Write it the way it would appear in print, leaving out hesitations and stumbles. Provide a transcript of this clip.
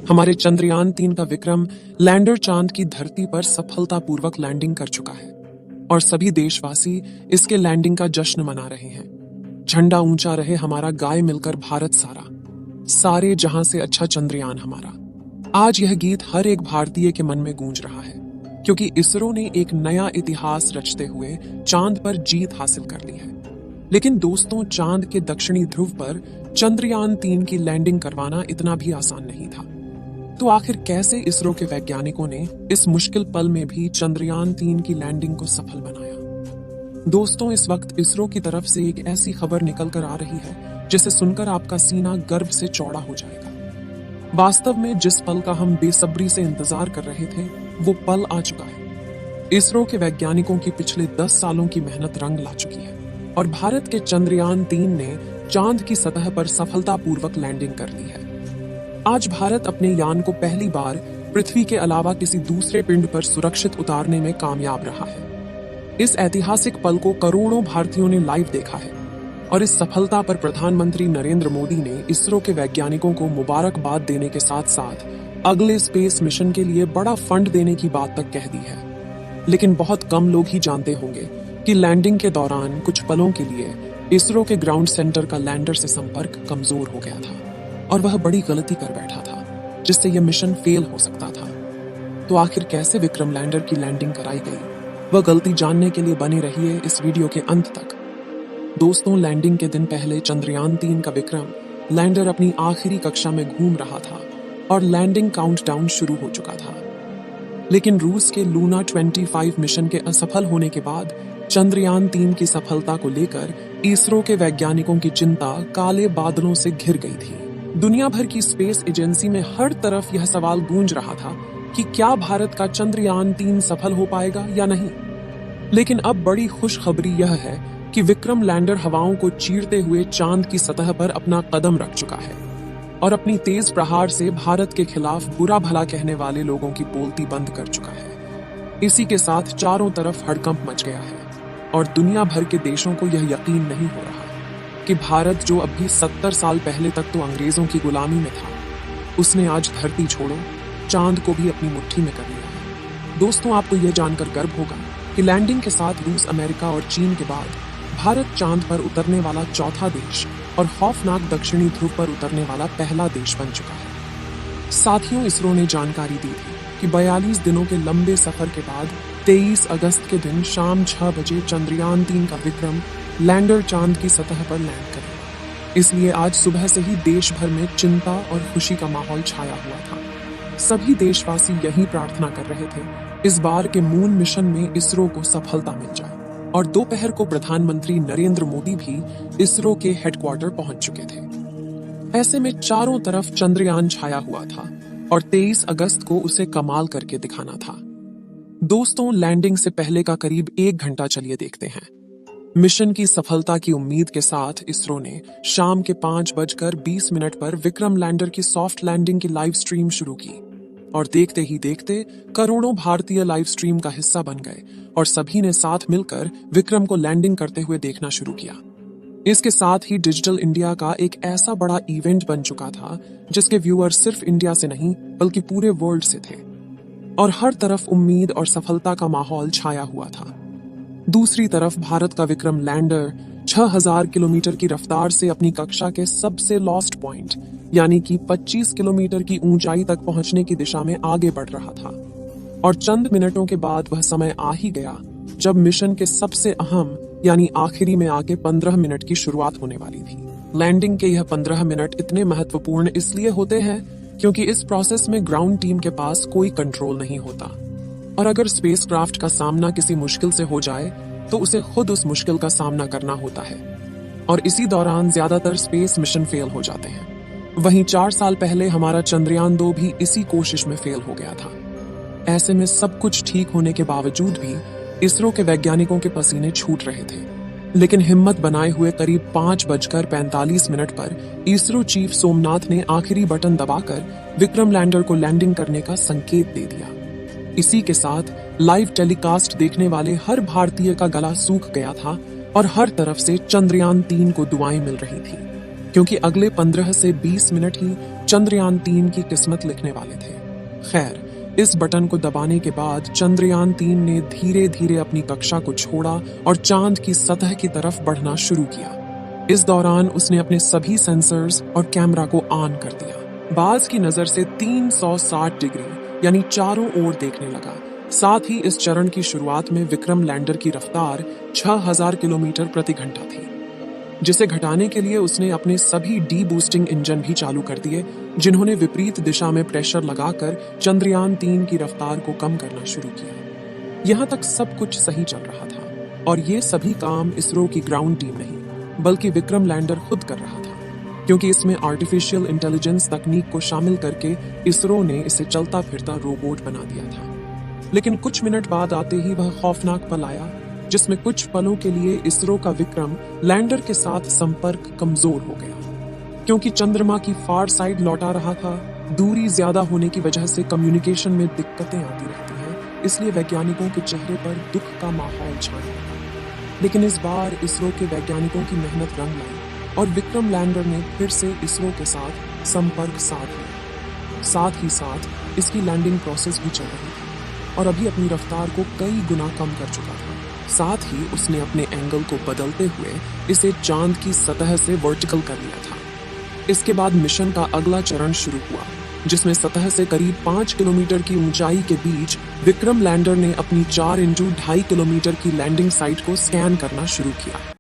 हमारे चंद्रयान 3 का विक्रम लैंडर चांद की धरती पर सफलतापूर्वक लैंडिंग कर चुका है और सभी देशवासी इसके लैंडिंग का जश्न मना रहे हैं। झंडा ऊंचा रहे हमारा, गाए मिलकर भारत सारा, सारे जहां से अच्छा चंद्रयान हमारा। आज यह गीत हर एक भारतीय के मन में गूंज रहा है, क्योंकि इसरो ने एक नया इतिहास रचते हुए चांद पर जीत हासिल कर ली है। लेकिन दोस्तों, चांद के दक्षिणी ध्रुव पर चंद्रयान 3 की लैंडिंग करवाना इतना भी आसान नहीं था। तो आखिर कैसे इसरो के वैज्ञानिकों ने इस मुश्किल पल में भी चंद्रयान 3 की लैंडिंग को सफल बनाया? दोस्तों, इस वक्त इसरो की तरफ से एक ऐसी खबर निकल कर आ रही है जिसे सुनकर आपका सीना गर्व से चौड़ा हो जाएगा। वास्तव में जिस पल का हम बेसब्री से इंतजार कर रहे थे, वो पल आ चुका है। इसरो के वैज्ञानिकों की पिछले 10 सालों की मेहनत रंग ला चुकी है और भारत के चंद्रयान 3 ने चांद की सतह पर सफलतापूर्वक लैंडिंग कर ली है। आज भारत अपने यान को पहली बार पृथ्वी के अलावा किसी दूसरे पिंड पर सुरक्षित उतारने में कामयाब रहा है। इस ऐतिहासिक पल को करोड़ों भारतीयों ने लाइव देखा है और इस सफलता पर प्रधानमंत्री नरेंद्र मोदी ने इसरो के वैज्ञानिकों को मुबारकबाद देने के साथ साथ अगले स्पेस मिशन के लिए बड़ा फंड देने की बात तक कह दी है। लेकिन बहुत कम लोग ही जानते होंगे कि लैंडिंग के दौरान कुछ पलों के लिए इसरो के ग्राउंड सेंटर का लैंडर से संपर्क कमजोर हो गया था और वह बड़ी गलती कर बैठा था, जिससे यह मिशन फेल हो सकता था। तो आखिर कैसे विक्रम लैंडर की लैंडिंग कराई गई, वह गलती जानने के लिए बने रहिए इस वीडियो के अंत तक। दोस्तों, लैंडिंग के दिन पहले चंद्रयान 3 का विक्रम लैंडर अपनी आखिरी कक्षा में घूम रहा था और लैंडिंग काउंटडाउन शुरू हो चुका था। लेकिन रूस के लूना 25 मिशन के असफल होने के बाद चंद्रयान 3 की सफलता को लेकर इसरो के वैज्ञानिकों की चिंता काले बादलों से घिर गई थी। दुनिया भर की स्पेस एजेंसी में हर तरफ यह सवाल गूंज रहा था कि क्या भारत का चंद्रयान 3 सफल हो पाएगा या नहीं। लेकिन अब बड़ी खुशखबरी यह है कि विक्रम लैंडर हवाओं को चीरते हुए चांद की सतह पर अपना कदम रख चुका है और अपनी तेज प्रहार से भारत के खिलाफ बुरा भला कहने वाले लोगों की बोलती बंद कर चुका है। इसी के साथ चारों तरफ हड़कंप मच गया है और दुनिया भर के देशों को यह यकीन नहीं हो रहा कि भारत, जो अभी 70 साल पहले तक तो अंग्रेजों की गुलामी में था, उसने आज धरती छोड़ो चांद को भी अपनी मुट्ठी में कर लिया है। दोस्तों, आपको यह जानकर गर्व होगा कि लैंडिंग के साथ रूस, अमेरिका और चीन के बाद भारत चांद पर उतरने वाला चौथा देश और खौफनाक दक्षिणी ध्रुव पर उतरने वाला पहला देश बन चुका है। साथियों, इसरो ने जानकारी दी थी कि 42 दिनों के लंबे सफर के बाद 23 अगस्त के दिन शाम 6 बजे चंद्रयान 3 का विक्रम लैंडर चांद की सतह पर लैंड करेगा। इसलिए आज सुबह से ही देश भर में चिंता और खुशी का माहौल छाया हुआ था। सभी देशवासी यही प्रार्थना कर रहे थे इस बार के मून मिशन में इसरो को सफलता मिल जाए। और दोपहर को प्रधानमंत्री नरेंद्र मोदी भी इसरो के हेडक्वार्टर पहुंच चुके थे। ऐसे में चारों तरफ चंद्रयान छाया हुआ था और 23 अगस्त को उसे कमाल करके दिखाना था। दोस्तों, लैंडिंग से पहले का करीब 1 घंटा चलिए देखते हैं। मिशन की सफलता की उम्मीद के साथ इसरो ने शाम के 5:20 पर विक्रम लैंडर की सॉफ्ट लैंडिंग की लाइव स्ट्रीम शुरू की और देखते ही देखते करोड़ों भारतीय लाइव स्ट्रीम का हिस्सा बन गए और सभी ने साथ मिलकर विक्रम को लैंडिंग करते हुए देखना शुरू किया। इसके साथ ही डिजिटल इंडिया का एक ऐसा बड़ा इवेंट बन चुका था जिसके व्यूअर सिर्फ इंडिया से नहीं बल्कि पूरे वर्ल्ड से थे और हर तरफ उम्मीद और सफलता का माहौल छाया हुआ था। दूसरी तरफ भारत का विक्रम लैंडर 6000 किलोमीटर की रफ्तार से अपनी कक्षा के सबसे लॉस्ट पॉइंट यानी कि 25 किलोमीटर की ऊंचाई तक पहुंचने की दिशा में आगे बढ़ रहा था और चंद मिनटों के बाद वह समय आ ही गया जब मिशन के सबसे अहम यानी आखिरी में आके 15 मिनट की शुरुआत होने वाली थी। लैंडिंग के यह 15 मिनट इतने महत्वपूर्ण इसलिए होते हैं क्योंकि इस प्रोसेस में ग्राउंड टीम के पास कोई कंट्रोल नहीं होता और अगर स्पेसक्राफ्ट का सामना किसी मुश्किल से हो जाए तो उसे खुद उस मुश्किल का सामना करना होता है और इसी दौरान ज्यादातर स्पेस मिशन फेल हो जाते हैं। वहीं 4 साल पहले हमारा चंद्रयान 2 भी इसी कोशिश में फेल हो गया था। ऐसे में सब कुछ ठीक होने के बावजूद भी इसरो के वैज्ञानिकों के पसीने छूट रहे थे लेकिन हिम्मत बनाए हुए करीब 5:45 पर इसरो चीफ सोमनाथ ने आखिरी बटन दबाकर विक्रम लैंडर को लैंडिंग करने का संकेत दे दिया। इसी के साथ लाइव टेलीकास्ट देखने वाले हर भारतीय का गला सूख गया था और हर तरफ से चंद्रयान-3 को दुआएं मिल रही थी, क्योंकि अगले 15 से 20 मिनट ही चंद्रयान-3 की किस्मत लिखने वाले थे। खैर, इस बटन को दबाने के बाद चंद्रयान-3 ने धीरे धीरे अपनी कक्षा को छोड़ा और चांद की सतह की तरफ बढ़ना शुरू किया। इस दौरान उसने अपने सभी सेंसर्स और कैमरा को ऑन कर दिया। बाज की नजर से 360 डिग्री यानी चारों ओर देखने लगा। साथ ही इस चरण की शुरुआत में विक्रम लैंडर की रफ्तार 6000 किलोमीटर प्रति घंटा थी, जिसे घटाने के लिए उसने अपने सभी डी बूस्टिंग इंजन भी चालू कर दिए, जिन्होंने विपरीत दिशा में प्रेशर लगाकर चंद्रयान-3 की रफ्तार को कम करना शुरू किया। यहाँ तक सब कुछ सही चल रहा था और ये सभी काम इसरो की ग्राउंड टीम नहीं बल्कि विक्रम लैंडर खुद कर रहा था, क्योंकि इसमें आर्टिफिशियल इंटेलिजेंस तकनीक को शामिल करके इसरो ने इसे चलता फिरता रोबोट बना दिया था। लेकिन कुछ मिनट बाद आते ही वह खौफनाक पल आया, जिसमें कुछ पलों के लिए इसरो का विक्रम लैंडर के साथ संपर्क कमजोर हो गया। क्योंकि चंद्रमा की फार साइड लौटा रहा था, दूरी ज्यादा होने की वजह से कम्युनिकेशन में दिक्कतें आती रहती हैं, इसलिए वैज्ञानिकों के चेहरे पर दुख का माहौल छाया। लेकिन इस बार इसरो के वैज्ञानिकों की मेहनत रंग लाई और विक्रम लैंडर ने फिर से इसरो के साथ संपर्क साध लिया। साथ ही साथ इसकी लैंडिंग प्रोसेस भी चल रही थी और अभी अपनी रफ्तार को कई गुना कम कर चुका था। साथ ही उसने अपने एंगल को बदलते हुए इसे चांद की सतह से वर्टिकल कर लिया था। इसके बाद मिशन का अगला चरण शुरू हुआ, जिसमें सतह से करीब 5 किलोमीटर की ऊंचाई के बीच विक्रम लैंडर ने अपनी 4x2.5 किलोमीटर की लैंडिंग साइट को स्कैन करना शुरू किया।